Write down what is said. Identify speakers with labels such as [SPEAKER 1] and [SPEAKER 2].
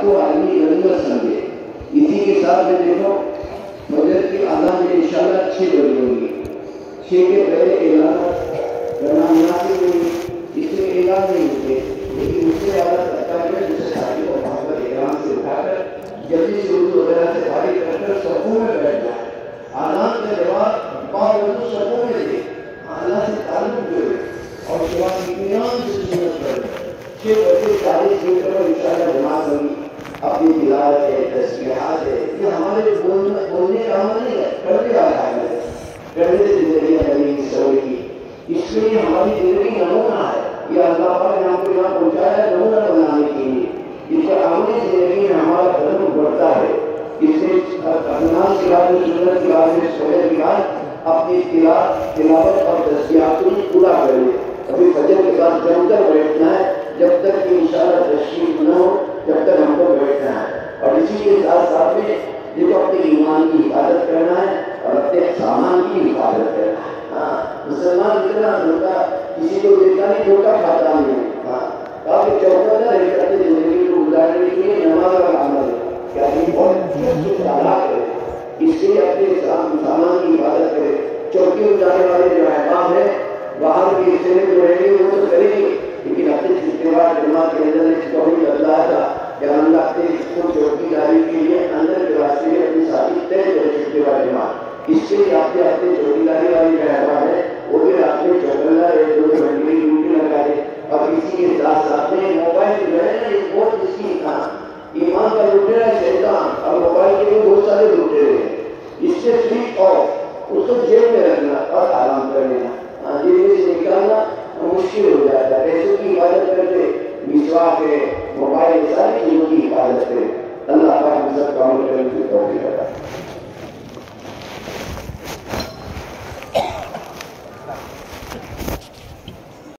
[SPEAKER 1] کو عالمی غنیمت سمجھے. اسی کے ساتھ میں دیکھو فجر کی اذان میں انشاءاللہ 6 بجے ہوگی. 6 کے پہلے اعلان کرنا مناسب نہیں, اس میں اعلان نہیں ہوتے, لیکن اس سے زیادہ کرتا ہے دوسرے ساتھی کو وہاں پر اعلان سے اٹھا کر جلدی سے اردو وغیرہ سے فارغ کر کر صفوں میں بیٹھ جائے. اذان کے جواب باوجود صفوں میں دے, اللہ سے تعلق جوڑے اور اس کے بعد اطمینان سے سنت کرے. 6 بجے 40 منٹ پر انشاءاللہ جماعت ہوگی. اپنی تلاوت ہے, تسبیحات ہے, یہ ہمارے بولنے کا عمل نہیں ہے, کرنے والا عمل ہے. کرنے سے زندگی بنی سوئی کی. اس لیے ہماری زندگی نمونہ ہے. یہ اللہ پاک نے ہم کو یہاں پہنچایا ہے نمونہ بنانے کے لیے. اس کا عملی زندگی میں ہمارا قدم بڑھتا ہے. اس سے نماز کے بعد سنت کے بعد سونے کے بعد اپنی تلاوت اور تسبیحات کو پورا کریں. ابھی فجر کے بعد جم کر بیٹھنا ہے جب تک کہ انشاءاللہ تشریف نہ ہو, جب تک ہم کو بیٹھنا ہے. اور اسی کے ساتھ ساتھ میں دیکھو اپنے ایمان کی حفاظت کرنا ہے اور اپنے سامان کی حفاظت کرنا ہے. مسلمان اتنا دھوکا کسی کو دیکھا نہیں, دھوکا کھاتا نہیں. کافی چوکنا رہ کرتے زندگی کو گزارنے کے لیے نماز کا عمل ہے کیا بہت چالاک ہے. اس لیے اپنے سامان کی حفاظت کرے. چوکی اٹھانے والے جو احباب ہیں باہر کے حصے میں جو رہیں گے وہ تو کریں گے, لیکن اپنے استعمال جماعت کے اندر ایک قومی بدلا تھا کہ ہم لگتے اس کو چوکی داری کے لیے اندر کے راستے میں اپنی ساتھی طے کرے استعمال جماعت. اس سے آتے آتے چوکی داری والی جو احباب ہے وہ بھی راستے میں چوکنا 1-2 گھنٹے کی ڈیوٹی لگا دے. اور اسی کے ساتھ ساتھ میں موبائل جو ہے نا یہ بہت اس کی ایمان کا لٹیرا ہے شیطان, اور موبائل کے بھی بہت سارے لٹیرے ہیں. اس سے سوئچ آف اس کو جیب میں رکھنا اور آرام کر لینا. جیب سے نکالنا مشکل ہو جاتا ہے. پیسوں کی حفاظت کرتے, مسواک ہے, موبائل, ساری چیزوں کی حفاظت کرے. اللہ پاک ہم سب کام کرنے کی توفیق عطا فرمائے.